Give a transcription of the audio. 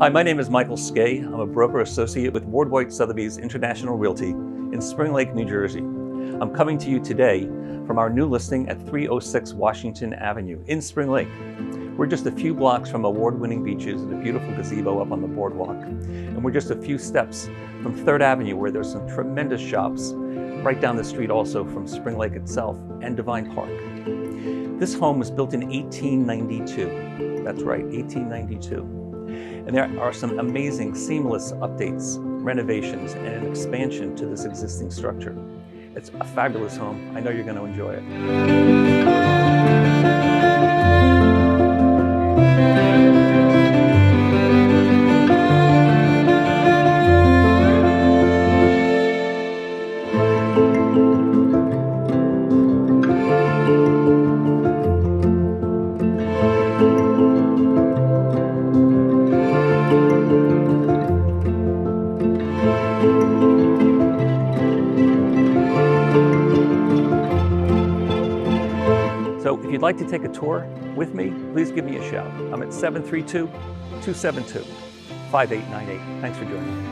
Hi, my name is Michael Skay. I'm a broker associate with Ward White Sotheby's International Realty in Spring Lake, New Jersey. I'm coming to you today from our new listing at 306 Washington Avenue in Spring Lake. We're just a few blocks from award-winning beaches and a beautiful gazebo up on the boardwalk. And we're just a few steps from 3rd Avenue, where there's some tremendous shops, right down the street also from Spring Lake itself and Divine Park. This home was built in 1892. That's right, 1892. And there are some amazing seamless updates, renovations, and an expansion to this existing structure. It's a fabulous home. I know you're going to enjoy it. So if you'd like to take a tour with me, please give me a shout. I'm at 732-272-5898. Thanks for joining me.